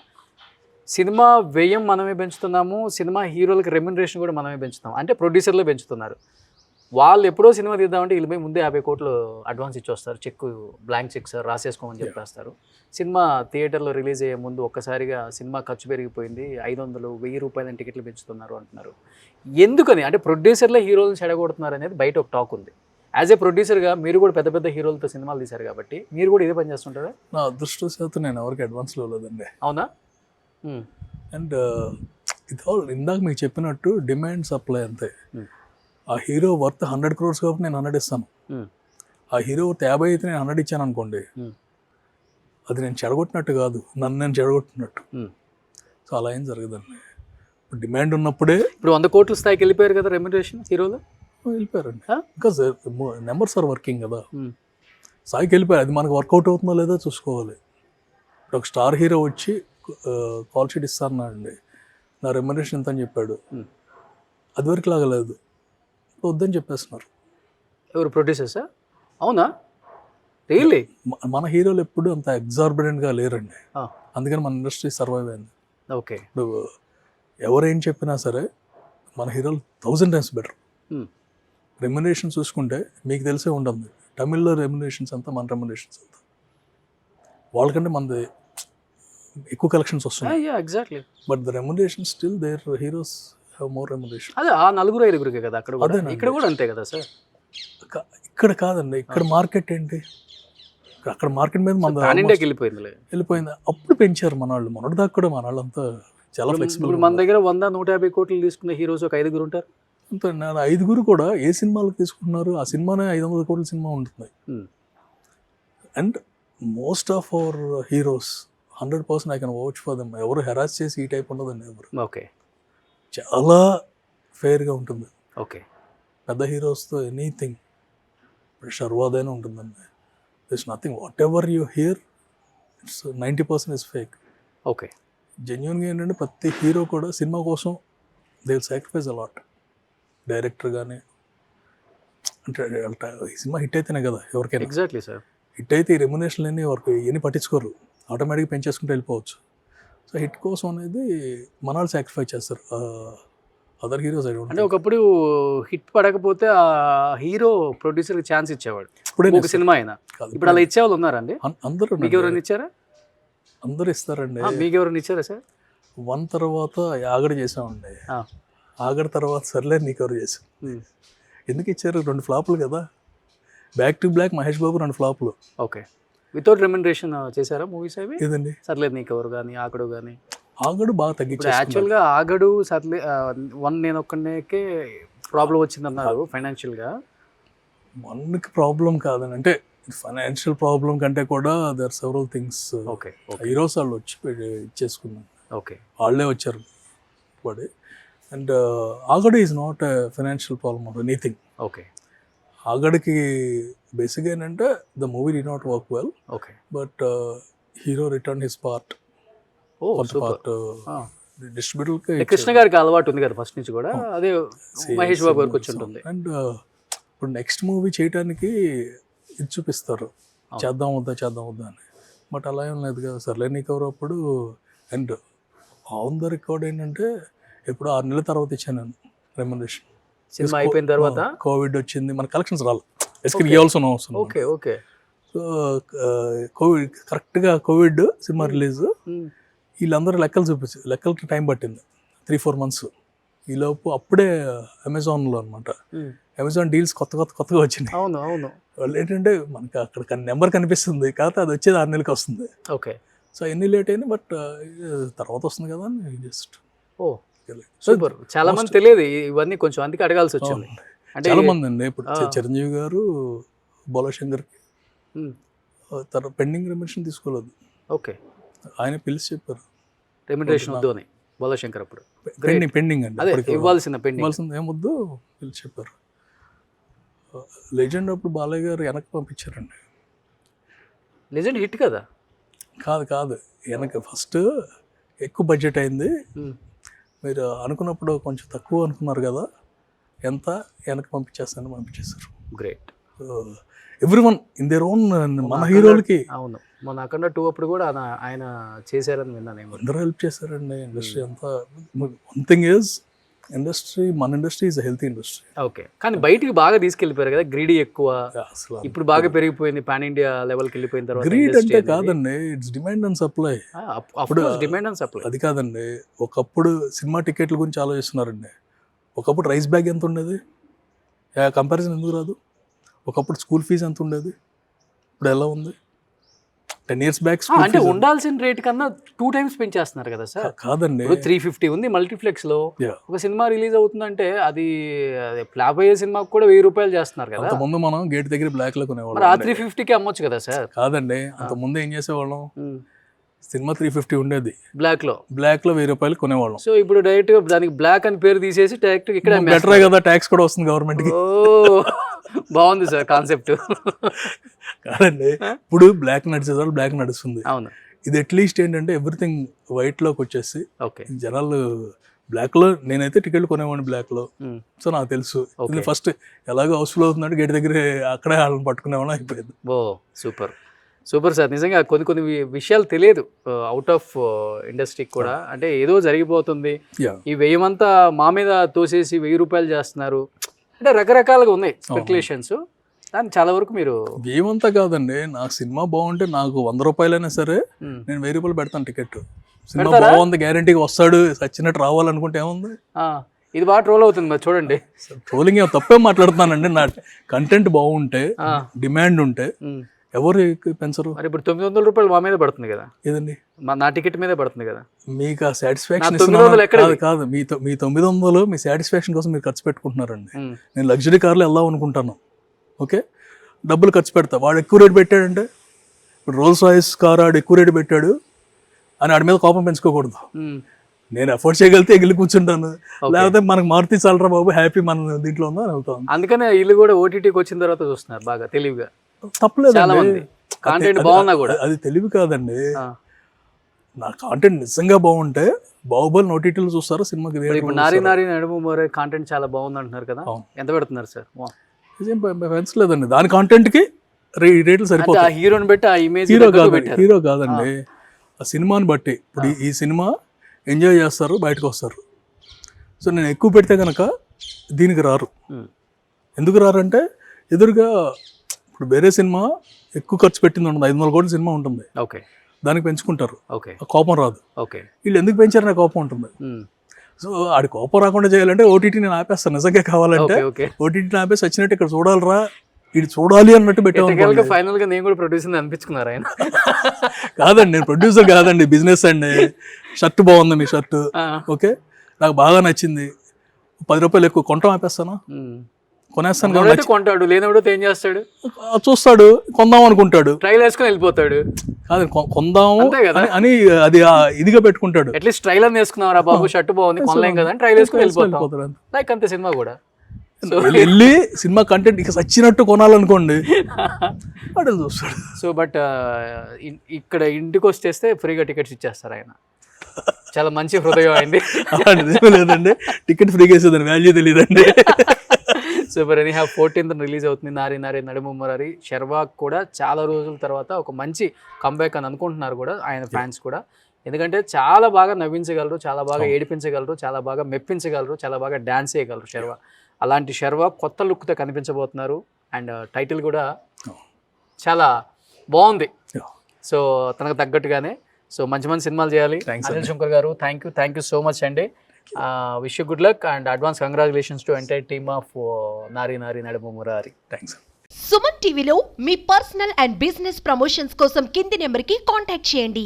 సినిమా వ్యయం మనమే పెంచుతున్నాము, సినిమా హీరోలకి రెమ్యునరేషన్ కూడా మనమే పెంచుతాం, అంటే ప్రొడ్యూసర్లే పెంచుతున్నారు. వాళ్ళు ఎప్పుడో సినిమా తీద్దామంటే వీళ్ళు ముందే 50 కోట్లు అడ్వాన్స్ ఇచ్చి వస్తారు, చెక్ బ్లాంక్ చెక్ సార్ రాసేసుకోమని చెప్పేస్తారు. సినిమా థియేటర్లో రిలీజ్ అయ్యే ముందు ఒక్కసారిగా సినిమా ఖర్చు పెరిగిపోయింది, 500-1000 రూపాయలని టికెట్లు పెంచుతున్నారు అంటున్నారు. ఎందుకని అంటే ప్రొడ్యూసర్లే హీరోలను చెడగొడుతున్నారు అనేది బయట ఒక టాక్ ఉంది. యాజ్ ఏ ప్రొడ్యూసర్గా మీరు కూడా పెద్ద పెద్ద హీరోలతో సినిమాలు తీశారు కాబట్టి మీరు కూడా ఇదే పని చేస్తుంటారా? నా అదృష్టశాతం నేను ఎవరికి అడ్వాన్స్లో లేదండి. అవునా? అండ్ ఇది ఆల్ ఇందాక మీకు చెప్పినట్టు డిమాండ్ సప్లై అంతే. ఆ హీరో వర్త్ 100 crores కాబట్టి నేను 100 ఇస్తాను. ఆ హీరో వర్త్ 50 అయితే నేను 100 ఇచ్చాను అనుకోండి, అది నేను చెడగొట్టినట్టు కాదు, నన్ను నేను చెడగొట్టినట్టు. సో అలా ఏం జరగదండి. డిమాండ్ ఉన్నప్పుడే. ఇప్పుడు 100 కోట్ల స్థాయికి వెళ్ళిపోయారు కదా రెమ్యునరేషన్ హీరోలు. వెళ్ళిపోయారండి. Huh? Because numbers are working కదా. Hmm. సాయికి వెళ్ళిపోయారు. అది మనకు వర్కౌట్ అవుతుందో లేదో చూసుకోవాలి. ఇప్పుడు ఒక స్టార్ హీరో వచ్చి కాల్ షీట్ ఇస్తానండి, నా రెమ్యునరేషన్ ఎంత అని చెప్పాడు. అది వరకు లాగలేదు, వద్దని చెప్పేస్తున్నారు. ఎవరు ప్రొడ్యూసర్సా? అవునా, రియల్లీ? మన హీరోలు ఎప్పుడు అంత ఎగ్జార్బిడెంట్గా లేరండి, అందుకని మన ఇండస్ట్రీ సర్వైవ్ అయింది. ఓకే. ఇప్పుడు ఎవరేం చెప్పినా సరే మన హీరోలు 1000 times బెటర్. రెమ్యునరేషన్ చూసుకుంటే మీకు తెలిసే ఉంటుంది, తమిళ్లో రెమ్యునరేషన్స్ అంతా మన రెమ్యునరేషన్స్ అంతా వాళ్ళకంటే మనది ఎక్కువ కలెక్షన్స్ వస్తున్నాయి. Exactly. But the remuneration still there heroes have more remuneration. అదే ఆ 4-5 కదా అక్కడ కూడా, ఇక్కడ కూడా అంతే కదా సార్? ఇక్కడ కాదండి, ఇక్కడ మార్కెట్ ఏంటి, అక్కడ మార్కెట్ మీద మన ఇండియాకి వెళ్ళిపోయింది. అప్పుడు పెంచారు మన వాళ్ళు, మొన్నటి దాకా కూడా మన వాళ్ళు అంతా చాలా ఫ్లెక్సిబుల్. ఇప్పుడు మన దగ్గర 100-150 కోట్లు తీసుకున్న హీరోస్ ఒక 5 ఉంటారు. అంతే, 5 కూడా ఏ సినిమాలకు తీసుకుంటున్నారు, ఆ సినిమానే 500 కోట్ల సినిమా ఉంటుంది. And most of our heroes 100% I can watch for them. ఎవరు హెరాస్ చేసి ఈ టైప్ ఉండదండి ఎవరు. ఓకే. చాలా ఫెయిర్గా ఉంటుంది. ఓకే. పెద్ద హీరోస్తో ఎనీథింగ్ షర్వాదైనా ఉంటుందండి. This nothing, whatever you hear it's 90% is fake. Okay. జెన్యున్గా ఏంటంటే ప్రతి హీరో కూడా సినిమా కోసం they will sacrifice a lot. Director కానీ అంటే ఈ సినిమా హిట్ అయితేనే కదా ఎవరికైనా. Exactly sir. హిట్ అయితే ఈ రెమ్యునేషన్ లేని ఎవరికి ఎన్ని పట్టించుకోరు, ఆటోమేటిక్గా పెంచేసుకుంటూ వెళ్ళిపోవచ్చు. సో హిట్ కోసం అనేది మన వాళ్ళు సాక్రిఫైస్ చేస్తారు, అదర్ హీరోస్ అంటే ఒకప్పుడు హిట్ పడకపోతే ఆ హీరో ప్రొడ్యూసర్కి ఛాన్స్ ఇచ్చేవాడు, ఒక సినిమా అయినా. ఇప్పుడు అలా ఇచ్చేవాళ్ళు ఉన్నారండి? అందరూ. మీకు ఎవరైనా ఇచ్చారా? అందరూ ఇస్తారండి. మీకు ఎవరైనా ఇచ్చారా సార్? 1 తర్వాత ఆగడ చేసామండి, ఆగడ తర్వాత సర్లే నీకు ఎవరు చేసాం. ఎందుకు ఇచ్చారు, 2 ఫ్లాపులు కదా. Back to back Mahesh Babu 2 ఫ్లాపులు. ఓకే. వితౌట్ రెమ్యునరేషన్ చేశారా మూవీస్ అవి? ఇదండి సర్లేదు నీకు ఎవరు కానీ, ఆగడు కానీ. ఆగడు బాగా తగ్గించారు యాక్చువల్గా. ఆగడు సర్లే 1 నేను ఒక్కనే ప్రాబ్లం వచ్చిందన్నారు ఫైనాన్షియల్గా. 1కి ప్రాబ్లం కాదని, అంటే ఫైనాన్షియల్ ప్రాబ్లం కంటే కూడా there several things. Okay. Heroes వాళ్ళు వచ్చి ఇచ్చేసుకున్నాను. ఓకే. వాళ్ళే వచ్చారు పడి. And Aagadu is not financial problem or anything. Okay. ఆగడికి బేసిక్గా ఏంటంటే the movie did not work well. Okay. But hero return his part. Distributor Krishna గారికి అలవాటు ఉంది కదా ఫస్ట్ నుంచి కూడా, అదే మహేష్ బాబు గారికి వచ్చి ఉంటుంది. అండ్ ఇప్పుడు నెక్స్ట్ మూవీ చేయడానికి ఇది చూపిస్తారు, చేద్దాం వద్దా అని. బట్ అలా ఏం లేదు కదా, సర్లే నీకు ఎవరు అప్పుడు. అండ్ ఆన్ ద రికార్డ్ ఏంటంటే ఎప్పుడు 6 నెలల తర్వాత ఇచ్చాను నేను రెమ్యునరేషన్. సినిమా అయిపోయిన తర్వాత కోవిడ్ వచ్చింది, మన కలెక్షన్స్ రాలి ఇవ్వాల్సిన అవసరం. ఓకే. ఓకే. సో కోవిడ్ కరెక్ట్గా కోవిడ్ సినిమా రిలీజ్, వీళ్ళందరూ లెక్కలకి టైం పట్టింది 3-4 months. ఈలోపు అప్పుడే అమెజాన్లో అనమాట, అమెజాన్ డీల్స్ కొత్తగా వచ్చినాయి. అవును అవును. వాళ్ళు ఏంటంటే మనకి అక్కడ నెంబర్ కనిపిస్తుంది, కాకపోతే అది వచ్చేది 6 నెలలకి వస్తుంది. ఓకే. సో ఎన్ని లేట్ అయినా బట్ తర్వాత వస్తుంది కదా అని జస్ట్. ఓ సూపర్. చాలా మంది తెలియదు ఇవన్నీ, కొంచెం అందుకే అడగాల్సి వచ్చింది. అంటే చాలా మంది అండి ఇప్పుడు చిరంజీవి గారు బోలాశంకర్కి పెండింగ్ రెమ్యునరేషన్ తీసుకోలేదు. ఓకే. ఆయన పిలిచి చెప్పారు రెమ్యునరేషన్ వద్దు అని బోలాశంకర్ అప్పుడు. పెండింగ్ అండి, అదే ఇవ్వాల్సింది ఏమొద్దు పిలిచి చెప్పారు. లెజెండ్ అప్పుడు బాలయ్య గారు వెనక్కి పంపించారండి. లెజెండ్ హిట్ కదా? కాదు వెనక ఫస్ట్ ఎక్కువ బడ్జెట్ అయింది, మీరు అనుకున్నప్పుడు కొంచెం తక్కువ అనుకున్నారు కదా, ఎంత వెనక్కి పంపించేశారు. Great. Everyone in their own. మన హీరోలకి అవును, మన అఖండ 2 అప్పుడు కూడా ఆయన చేశారని విన్నాను. అందరూ హెల్ప్ చేశారండి ఇండస్ట్రీ అంతా. వన్ థింగ్ ఈజ్ మన industry is healthy industry. Okay. కానీ బయటికి బాగా తీసుకెళ్ళిపోయారు కదా, గ్రీడీ ఎక్కువ. ఇప్పుడు బాగా పెరిగిపోయింది, పాన్ ఇండియా లెవెల్కి వెళ్ళిపోయిన తర్వాత. గ్రీడ్ అంటే కాదండి, ఇట్స్ డిమాండ్ అండ్ సప్లై. అప్పుడు డిమాండ్ అండ్ సప్లై అది కాదండి. ఒకప్పుడు సినిమా టికెట్ల గురించి ఆలోచిస్తున్నారండి. ఒకప్పుడు రైస్ బ్యాగ్ ఎంత ఉండేది, కంపారిజన్ ఎందుకు రాదు? ఒకప్పుడు స్కూల్ ఫీజు ఎంత ఉండేది, ఇప్పుడు ఎలా ఉంది? 10 years బ్యాక్ అంటే ఉండాల్సిన రేట్ కన్నా 2 times పెంచేస్తున్నారు కదా సార్. కాదండి, 350 ఉంది మల్టీప్లెక్స్ లో. ఒక సినిమా రిలీజ్ అవుతుందంటే అది ఫ్లాప్ అయ్యే సినిమాకి కూడా 1000 రూపాయలు చేస్తున్నారు కదా. ముందు మనం గేట్ దగ్గర బ్లాక్ లో కొనేవాళ్ళం, మరి ఆ 350కి అమ్మొచ్చు కదా సార్. కాదండి, అంత ముందు ఏం చేసేవాళ్ళం, సినిమా 350 ఉండేది, బ్లాక్ లో బ్లాక్లో 1000 రూపాయలు కొనేవాళ్ళం. సో ఇప్పుడు డైరెక్ట్ గా దానికి బ్లాక్ అని పేరు తీసేసి డైరెక్ట్ ఇక్కడ బెటరే కదా, ట్యాక్స్ కూడా వస్తుంది గవర్నమెంట్కి. ఓ బాగుంది సార్ కాన్సెప్ట్. కాదండి, ఇప్పుడు బ్లాక్ నడిచే వాళ్ళు బ్లాక్ నడుస్తుంది. అవును, ఇది అట్లీస్ట్ ఏంటంటే ఎవ్రీథింగ్ వైట్లోకి వచ్చేసి ఓకే. జనాలు బ్లాక్లో, నేనైతే టికెట్లు కొనేవాడిని బ్లాక్లో. సో నాకు తెలుసు ఫస్ట్ ఎలాగో హౌస్ఫుల్ అవుతున్నాడు గేట్ దగ్గర, అక్కడే వాళ్ళని పట్టుకునేవాళ్ళం అయిపోయింది. ఓ సూపర్ సూపర్ సార్. నిజంగా కొన్ని కొన్ని విషయాలు తెలియదు అవుట్ ఆఫ్ ఇండస్ట్రీకి కూడా. అంటే ఏదో జరిగిపోతుంది, ఈ 1000 అంతా మా మీద తోసేసి 1000 రూపాయలు చేస్తున్నారు అంటే రకరకాలుగా ఉన్నాయి స్పెక్యులేషన్స్. దాన్ని చాలా వరకు మీరు ఏమంతా కాదండి, నాకు సినిమా బాగుంటే నాకు 100 రూపాయలైనా సరే నేను 1000 రూపాయలు పెడతాను టికెట్. సినిమా బాగుంది, గ్యారంటీగా వస్తాడు, సచ్చినట్టు రావాలనుకుంటే ఏముంది. ఇది బాగా ట్రోల్ అవుతుంది మరి చూడండి. ట్రోలింగ్ ఏమో తప్పే మాట్లాడుతున్నానండి. నా కంటెంట్ బాగుంటే, డిమాండ్ ఉంటే ఎవరు పెంచరు. మరి ఇప్పుడు 900 రూపాయలు మా మీద పడుతుంది కదా, ఏదండి నా టికెట్ మీదే పడుతుంది కదా. మీకు ఆ సాటిస్ఫాక్షన్ కాదు, మీ 900 మీ సాటిస్ఫాక్షన్ కోసం మీరు ఖర్చు పెట్టుకుంటున్నారండి. నేను లగ్జరీ కార్లో వెళ్దాం అనుకుంటాను, ఓకే, డబ్బులు ఖర్చు పెడతా. వాడు ఎక్కువ రేటు పెట్టాడంటే, ఇప్పుడు రోల్స్ రాయిస్ కార్ ఆడు ఎక్కువ రేటు పెట్టాడు అని ఆడి మీద కోపం పెంచుకోకూడదు. నేను అఫోర్డ్ చేయగలిగితే ఎగిలి కూర్చుంటాను, లేకపోతే మనకు మారుతి చాలరా బాబు, హ్యాపీ మన దీంట్లో ఉందో అని వెళ్తాను. అందుకనే వీళ్ళు కూడా ఓటీటీకి వచ్చిన తర్వాత చూస్తున్నారు బాగా తెలివిగా. తప్పలేదు, కాంటెంట్ బాగున్నా కూడా అది తెలివి కాదండి. నా కాంటెంట్ నిజంగా బాగుంటే బాహుబలి ఓటీటీలో చూస్తారు, సినిమాకి. ఇప్పుడు నారి నారి నడుము మోరే కాంటెంట్ చాలా బాగుంది అంటున్నారు కదా, ఎంత పెడుతున్నారు సార్? పెంచలేదండి, దాని కాంటెంట్ కి రేట్లు సరిపోతాయి. హీరోని బట్టి ఆ ఇమేజ్, హీరో కాదండి, ఆ సినిమాని బట్టి. ఇప్పుడు ఈ సినిమా ఎంజాయ్ చేస్తారు, బయటకు వస్తారు. సో నేను ఎక్కువ పెడితే కనుక దీనికి రారు. ఎందుకు రారంటే ఎదురుగా ఇప్పుడు వేరే సినిమా ఎక్కువ ఖర్చు పెట్టింది ఉంటుంది, 500 కోట్ల సినిమా ఉంటుంది, ఓకే, దానికి పెంచుకుంటారు, ఓకే, కోపం రాదు. ఓకే, వీళ్ళు ఎందుకు పెంచారనే కోపం ఉంటుంది. సో ఆడి కోపం రాకుండా చేయాలంటే ఓటీటీ నేను ఆపేస్తాను. నిజంగా కావాలంటే ఓటీటీని ఆపేసి వచ్చినట్టు ఇక్కడ చూడాలరా, ఇది చూడాలి అన్నట్టు పెట్టాను. ఫైనల్ గా నేను కూడా ప్రొడ్యూసర్ అనిపించుకున్నారు ఆయన. కాదండి, నేను ప్రొడ్యూసర్ కాదండి, బిజినెస్ అండి. షర్ట్ బాగుంది మీ షర్ట్, ఓకే, నాకు బాగా నచ్చింది, 10 రూపాయలు ఎక్కువ కొంటాం ఆపేస్తాను, కొనేస్తాను. కొంటాడు, లేనప్పుడు ఏం చేస్తాడు, చూస్తాడు, కొందాం అనుకుంటాడు, ట్రైల్ వేసుకొని వెళ్ళిపోతాడు. కాదు, కొందాము అని అది ఇదిగా పెట్టుకుంటాడు. అట్లీస్ట్ ట్రైలర్ వేసుకున్నారా బాబు, షర్ట్ బాగుంది, కొనలేం కదా, ట్రైల్ వేసుకొని వెళ్ళిపోతాడు. లైక్ అంతే సినిమా కూడా. వెళ్ళి సినిమా కంటెంట్ ఇక సచ్చినట్టు కొనాలనుకోండి అటు చూస్తాడు. సో బట్ ఇక్కడ ఇంటికి వచ్చేస్తే ఫ్రీగా టికెట్స్ ఇచ్చేస్తారు ఆయన. చాలా మంచి హృదయం అయింది. లేదండి, టికెట్ ఫ్రీగా వేసేదాన్ని వాల్యూ తెలియదండి. Super. Any have 14th release అవుతుంది నారి నారి నడుము మురారి. శర్వాక్ కూడా చాలా రోజుల తర్వాత ఒక మంచి కంబ్యాక్ అని అనుకుంటున్నారు కూడా ఆయన ఫ్యాన్స్ కూడా. ఎందుకంటే చాలా బాగా నవ్వించగలరు, చాలా బాగా ఏడిపించగలరు, చాలా బాగా మెప్పించగలరు, చాలా బాగా డ్యాన్స్ చేయగలరు శర్వా. అలాంటి శర్వా కొత్త లుక్తో కనిపించబోతున్నారు. అండ్ టైటిల్ కూడా చాలా బాగుంది. సో తనకు తగ్గట్టుగానే సో మంచి మంచి సినిమాలు చేయాలి. అనిల్ శంకర్ గారు, థ్యాంక్ యూ సో మచ్ అండి. Wish you good luck and advance congratulations to entire team of నారి నారి నడుము మురారి. థ్యాంక్స్. సుమన్ టీవీలో మీ పర్సనల్ అండ్ బిజినెస్ ప్రమోషన్స్ కోసం కింది నెంబర్కి కాంటాక్ట్ చేయండి.